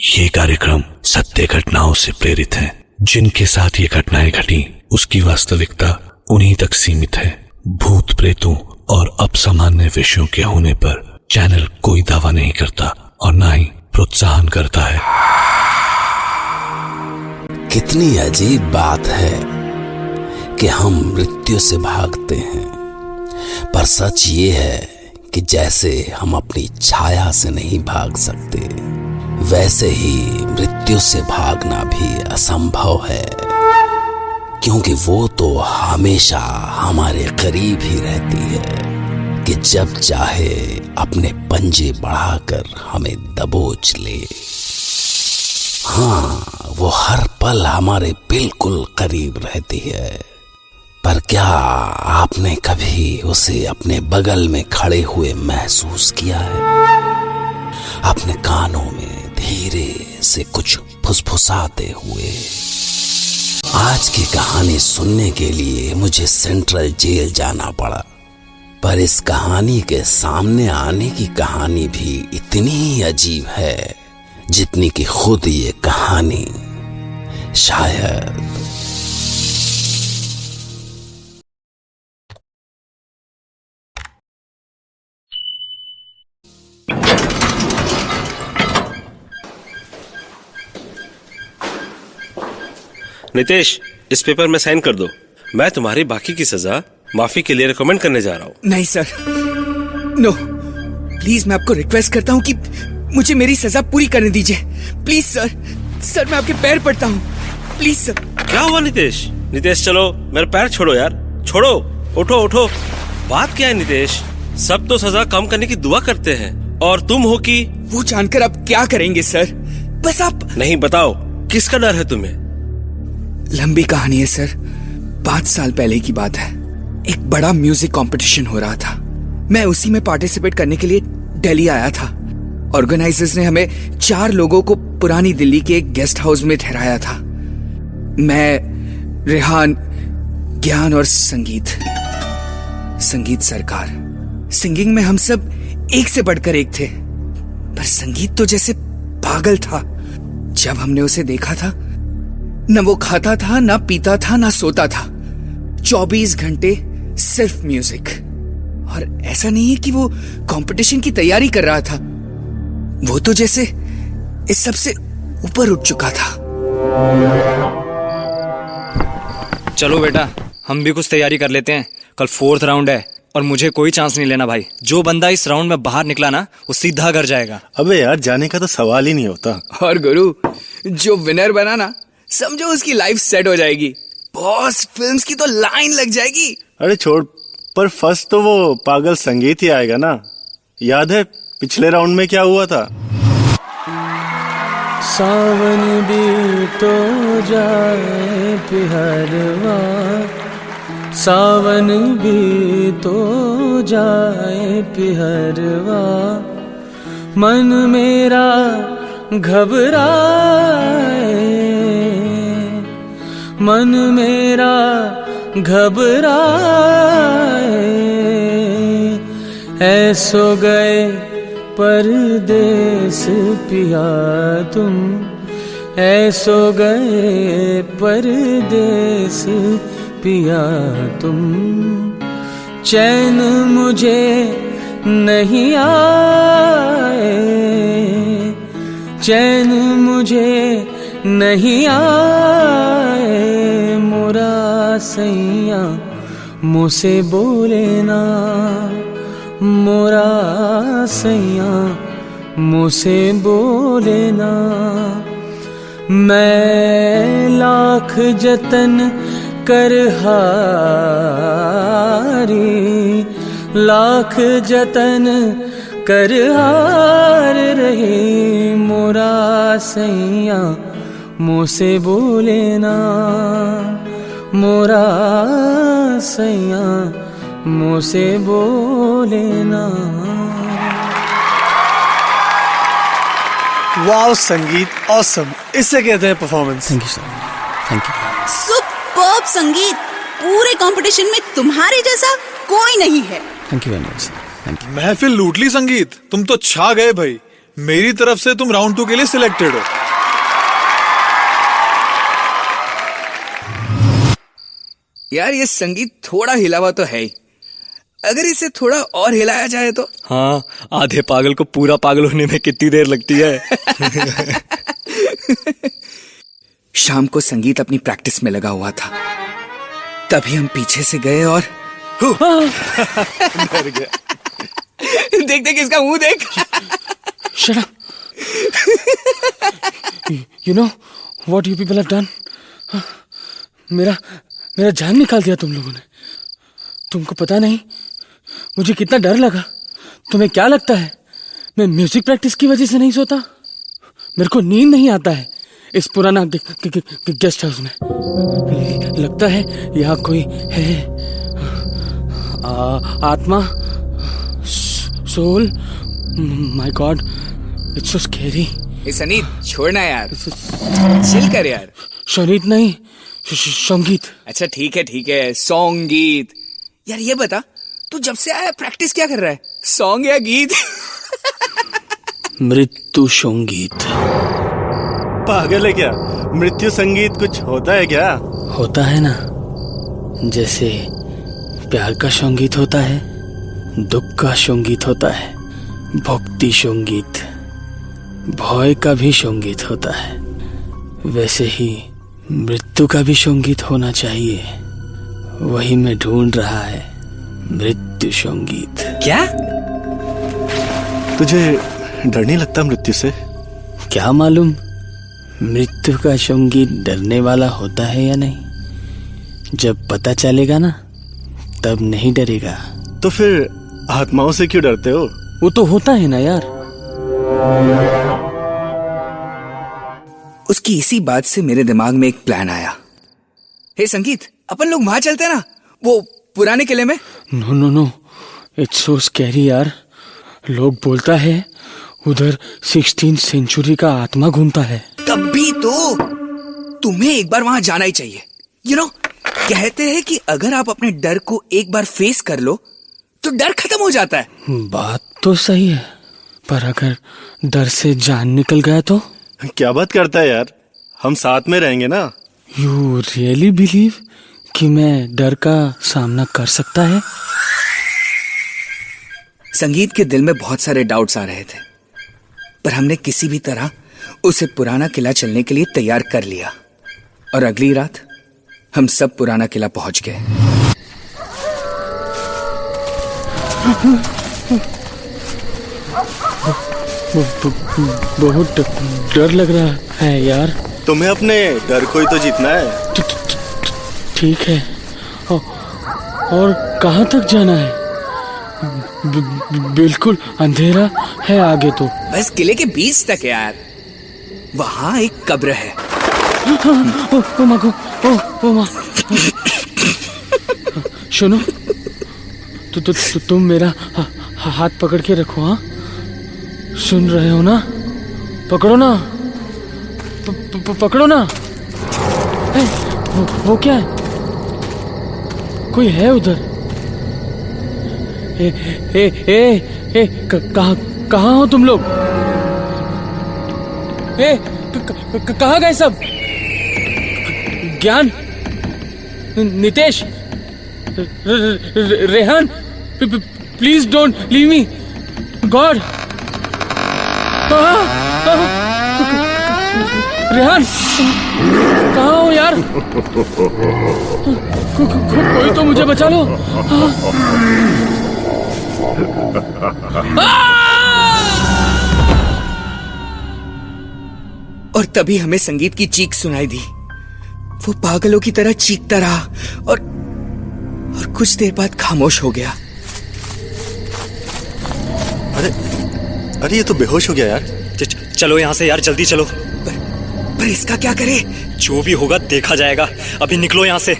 ये कार्यक्रम सत्य घटनाओं से प्रेरित है। जिनके साथ ये घटनाएं घटी उसकी वास्तविकता उन्हीं तक सीमित है। भूत प्रेतों और असामान्य विषयों के होने पर चैनल कोई दावा नहीं करता और ना ही प्रोत्साहन करता है। कितनी अजीब बात है कि हम मृत्यु से भागते हैं, पर सच ये है कि जैसे हम अपनी छाया से नहीं भाग सकते, वैसे ही मृत्यु से भागना भी असंभव है, क्योंकि वो तो हमेशा हमारे करीब ही रहती है कि जब चाहे अपने पंजे बढ़ाकर हमें दबोच ले। हाँ, वो हर पल हमारे बिल्कुल करीब रहती है, पर क्या आपने कभी उसे अपने बगल में खड़े हुए महसूस किया है? अपने कानों में धीरे से कुछ फुसफुसाते हुए। आज की कहानी सुनने के लिए मुझे सेंट्रल जेल जाना पड़ा, पर इस कहानी के सामने आने की कहानी भी इतनी अजीब है जितनी कि खुद ये कहानी शायद। नितेश, इस पेपर में साइन कर दो। मैं तुम्हारी बाकी की सजा माफी के लिए रिकमेंड करने जा रहा हूँ। नहीं सर, नो, प्लीज मैं आपको रिक्वेस्ट करता हूँ कि मुझे मेरी सजा पूरी करने दीजिए। प्लीज सर, सर मैं आपके पैर पड़ता हूँ, प्लीज सर। क्या हुआ नितेश? नितेश चलो, मेरे पैर छोड़ो यार, छोड़ो, उठो उठो। बात क्या है नितेश? सब तो सजा कम करने की दुआ करते हैं और तुम हो कि वो जानकर आप क्या करेंगे सर? बस आप नहीं, बताओ किसका डर है तुम्हें? लंबी कहानी है सर। 5 साल पहले की बात है। एक बड़ा म्यूजिक कंपटीशन हो रहा था। मैं उसी में पार्टिसिपेट करने के लिए दिल्ली आया था। ऑर्गेनाइजर्स ने हमें 4 लोगों को पुरानी दिल्ली के एक गेस्ट हाउस में ठहराया था। मैं, रेहान, ज्ञान और संगीत सरकार। सिंगिंग में हम सब एक से बढ़कर एक थे, पर संगीत तो जैसे पागल था। जब हमने उसे देखा था, न वो खाता था, ना पीता था, ना सोता था। 24 घंटे सिर्फ म्यूजिक। और ऐसा नहीं है कि वो कंपटीशन की तैयारी कर रहा था, वो तो जैसे इस सब से ऊपर उठ चुका था। चलो बेटा, हम भी कुछ तैयारी कर लेते हैं। कल 4th राउंड है और मुझे कोई चांस नहीं लेना भाई। जो बंदा इस राउंड में बाहर निकला ना, वो सीधा घर जाएगा। अबे यार, जाने का तो सवाल ही नहीं होता। और गुरु, जो विनर बना ना, समझो उसकी लाइफ सेट हो जाएगी। बॉस फिल्म्स की तो लाइन लग जाएगी। अरे छोड़, पर फर्स्ट तो वो पागल संगीत ही आएगा ना। याद है पिछले राउंड में क्या हुआ था? सावन भी तो जाए पिहरवा, सावन भी तो जाए पिहरवा, मन मेरा घबराए, मन मेरा घबराए, ऐसो गए परदेस पिया तुम, ऐसो गए परदेस पिया तुम, चैन मुझे नहीं आए, चैन मुझे नहीं आए, मोरा सैया मुझसे बोले ना, मोरा सैया मुझसे बोले ना। मैं लाख जतन कर हारी, लाख जतन कर हार रही, मोरा सैया मुझसे बोले ना, मोरा सैया मुझसे बोले ना। वाओ संगीत, ऑसम, इसे कहते हैं performance. Thank you sir, thank you. Superb संगीत, पूरे कंपटीशन में तुम्हारे जैसा कोई नहीं है। Thank you very much, thank you. महफिल लूट ली संगीत, तुम तो छा गए भाई। मेरी तरफ से तुम राउंड 2 के लिए सिलेक्टेड हो। यार ये संगीत थोड़ा हिला हुआ तो है ही, अगर इसे थोड़ा और हिलाया जाए तो। हाँ, आधे पागल को पूरा पागल होने में कितनी देर लगती है। शाम को संगीत अपनी प्रैक्टिस में लगा हुआ था, तभी हम पीछे से गए और डर गया। देख देख इसका मुंह देख। Shut up. You know what you people have done? मेरा जान निकाल दिया तुम लोगों ने। तुमको पता नहीं मुझे कितना डर लगा। तुम्हें क्या लगता है मैं म्यूजिक प्रैक्टिस की वजह से नहीं सोता? मेरे को नींद नहीं आता है इस पुराना गेस्ट हाउस में। लगता है यहाँ कोई है, आत्मा, soul. My god, it's so scary. Saneet छोड़ना यार, चिल कर यार। शनीत नहीं, संगीत। अच्छा ठीक है, संगीत। यार ये बता, तू जब से आया प्रैक्टिस क्या कर रहा है, सॉन्ग या गीत? मृत्यु संगीत। पागल है क्या? मृत्यु संगीत कुछ होता है क्या? होता है ना, जैसे प्यार का संगीत होता है, दुख का संगीत होता है, भक्ति संगीत, भय का भी संगीत होता है, वैसे ही मृत्यु का भी संगीत होना चाहिए। वही मैं ढूंढ रहा है, मृत्यु संगीत। क्या? तुझे डर नहीं लगता मृत्यु से? क्या मालूम मृत्यु का संगीत डरने वाला होता है या नहीं। जब पता चलेगा ना, तब नहीं डरेगा। तो फिर आत्माओं से क्यों डरते हो? वो तो होता है ना यार। उसकी इसी बात से मेरे दिमाग में एक प्लान आया। हे संगीत, अपन लोग वहां चलते हैं ना, वो पुराने किले में। नो, इट्स सो स्कैरी यार। लोग बोलता है उधर 16th सेंचुरी का आत्मा घूमता है। तभी तो तुम्हें एक बार वहां जाना ही चाहिए। यू नो, कहते हैं कि अगर आप अपने डर को एक बार फेस कर लो तो डर खत्म हो जाता है। बात तो सही है, पर अगर डर से जान निकल गया तो? क्या बात करता है यार, हम साथ में रहेंगे ना। यू रियली बिलीव कि मैं डर का सामना कर सकता है? संगीत के दिल में बहुत सारे डाउट्स आ रहे थे, पर हमने किसी भी तरह उसे पुराना किला चलने के लिए तैयार कर लिया। और अगली रात हम सब पुराना किला पहुंच गए। बहुत डर लग रहा है यार। तुम्हें अपने डर को ही तो जीतना है। ठीक है, और कहाँ तक जाना है? बिल्कुल अंधेरा है आगे तो। बस किले के बीच तक यार, वहां एक कब्र है। ओ माँ, सुनो, तुम मेरा हाथ पकड़ के रखो। हाँ, सुन रहे हो ना? पकड़ो ना, पकड़ो ना। वो क्या है? कोई है उधर? कहाँ हो तुम लोग? कहाँ गए सब? ज्ञान, Nitesh, Rehan, please don't leave me. God, Rehan, कहाँ हो यार? कोई तो मुझे बचा लो। और तभी हमें संगीत की चीख सुनाई दी। वो पागलों की तरह चीखता रहा और कुछ देर बाद खामोश हो गया। अरे ये तो बेहोश हो गया यार। चलो यहाँ से यार, जल्दी चलो। पर इसका क्या करे? जो भी होगा देखा जाएगा, अभी निकलो यहाँ से।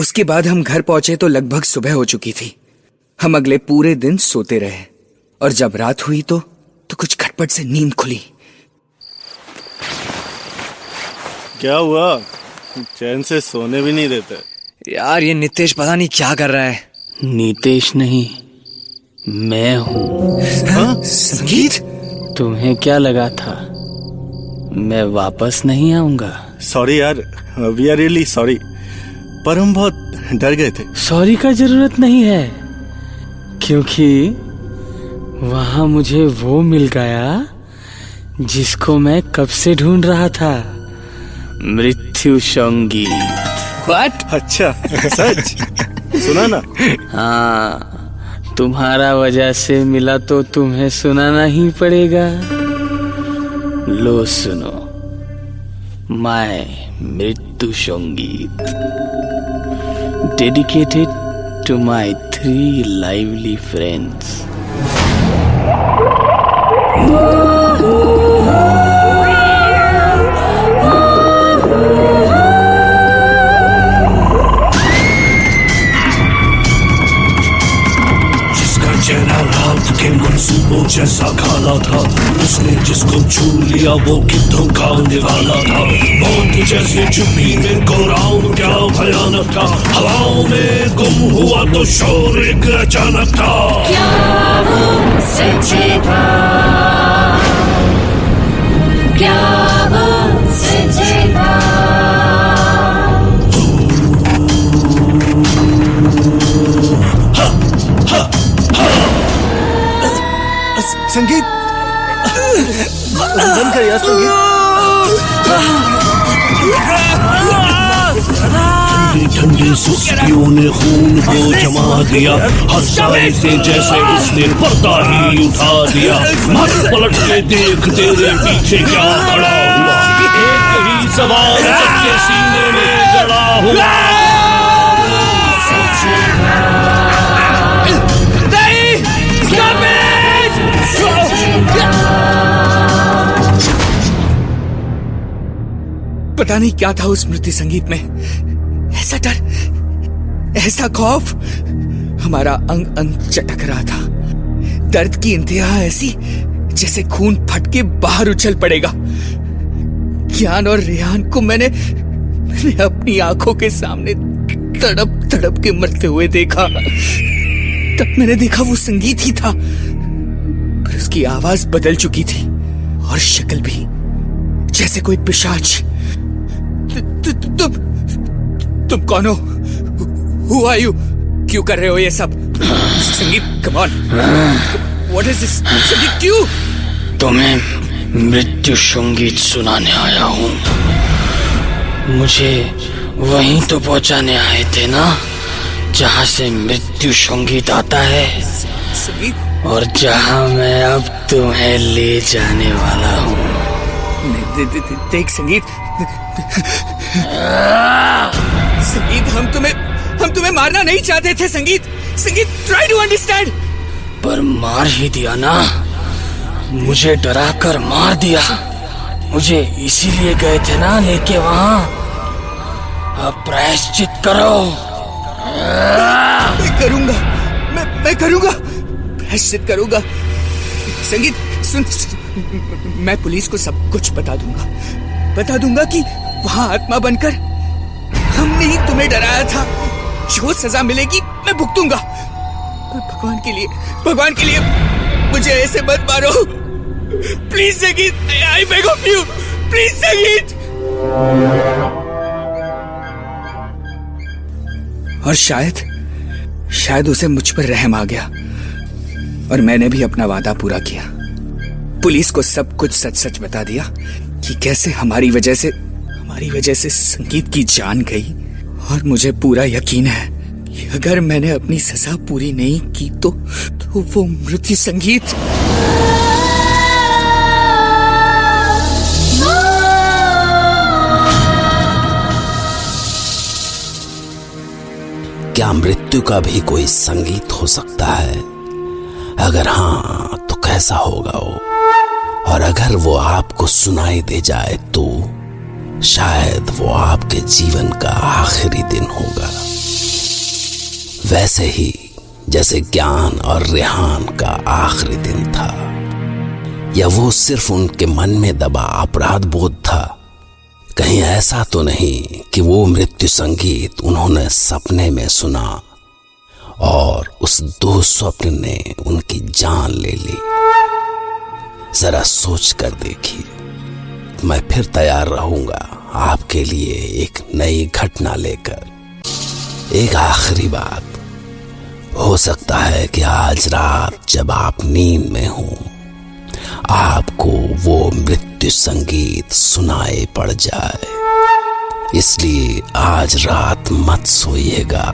उसके बाद हम घर पहुंचे तो लगभग सुबह हो चुकी थी। हम अगले पूरे दिन सोते रहे और जब रात हुई तो कुछ खटपट से नींद खुली। क्या हुआ? चैन से सोने भी नहीं देते। यार ये नितेश पता नहीं क्या कर रहा है। नितेश नहीं, मैं हूँ। संगीत? तुम्हें क्या लगा था मैं वापस नहीं आऊंगा? सॉरी यार, वी आर रियली सॉरी, पर हम बहुत डर गए थे। सॉरी का जरूरत नहीं है, क्योंकि वहां मुझे वो मिल गया जिसको मैं कब से ढूंढ रहा था, मृत्यु संगीत। What? अच्छा, सच? सुना ना? हाँ, तुम्हारा वजह से मिला तो तुम्हें सुनाना ही पड़ेगा। लो सुनो, माय मृत्यु संगीत, dedicated to my 3 lively friends. चेहरा रात के मंसूबों जैसा काला था, उसने जिसको छू लिया वो कितों का निवाला था। मौत जैसे चुप्पी में कोहराम क्या भयानक था, हवाओं में गुम हुआ तो शोर एक अचानक था। क्या वो सच्चे था, क्या वो सच्चे था। संगीत, बंद कर यार संगीत। ठंडी ठंडी सुस्तियों ने खून को जमा दिया, हर साए से जैसे उसने पर्दा ही उठा दिया। मत पलट के देख तेरे पीछे क्या खड़ा हुआ, एक ही सवाल सबके सीने में जड़ा हुआ। पता नहीं क्या था उस मृत्यु संगीत में, ऐसा डर, ऐसा खौफ, हमारा अंग अंग चटक रहा था। दर्द की इंतहा ऐसी जैसे खून फट के बाहर उछल पड़ेगा। ज्ञान और रेहान को मैंने अपनी आंखों के सामने तड़प तड़प के मरते हुए देखा। तब मैंने देखा वो संगीत ही था, पर उसकी आवाज बदल चुकी थी और शक्ल भी जैसे कोई पिशाच। तुम कौन हो? Who are you? क्यों कर रहे हो ये सब? संगीत, come on. What is this? संगीत, क्यों? तुम्हें मृत्यु संगीत सुनाने आया हूँ। मुझे वहीं तो पहुंचाने आए थे ना जहाँ से मृत्यु संगीत आता है, संगीत, और जहाँ मैं अब तुम्हें ले जाने वाला हूँ। देख संगीत, संगीत, हम तुम्हें मारना नहीं चाहते थे। संगीत, संगीत, ट्राई टू अंडरस्टैंड। पर मार ही दिया ना, मुझे डरा कर मार दिया। मुझे इसीलिए गए थे ना लेके वहां। अब प्रायश्चित करो। मैं करूंगा, मैं करूंगा, प्रायश्चित करूंगा। संगीत सुन, मैं पुलिस को सब कुछ बता दूंगा कि वहां आत्मा बनकर हमने ही तुम्हें डराया था। जो सजा मिलेगी मैं भुगतूंगा। पर भगवान के लिए मुझे ऐसे मत मारो, प्लीज संगीत, I beg of you, please संगीत। और शायद उसे मुझ पर रहम आ गया और मैंने भी अपना वादा पूरा किया। पुलिस को सब कुछ सच बता दिया कि कैसे हमारी वजह से संगीत की जान गई। और मुझे पूरा यकीन है कि अगर मैंने अपनी सजा पूरी नहीं की तो वो मृत्यु संगीत क्या मृत्यु का भी कोई संगीत हो सकता है? अगर हाँ तो कैसा होगा वो? और अगर वो आपको सुनाई दे जाए तो शायद वो आपके जीवन का आखिरी दिन होगा, वैसे ही जैसे ज्ञान और रेहान का आखिरी दिन था। या वो सिर्फ उनके मन में दबा अपराध बोध था? कहीं ऐसा तो नहीं कि वो मृत्यु संगीत उन्होंने सपने में सुना और उस दुःस्वप्न ने उनकी जान ले ली। जरा सोच कर देखिए, मैं फिर तैयार रहूंगा आपके लिए एक नई घटना लेकर। एक आखिरी बात, हो सकता है कि आज रात जब आप नींद में हो आपको वो मृत्यु संगीत सुनाई पड़ जाए, इसलिए आज रात मत सोइएगा।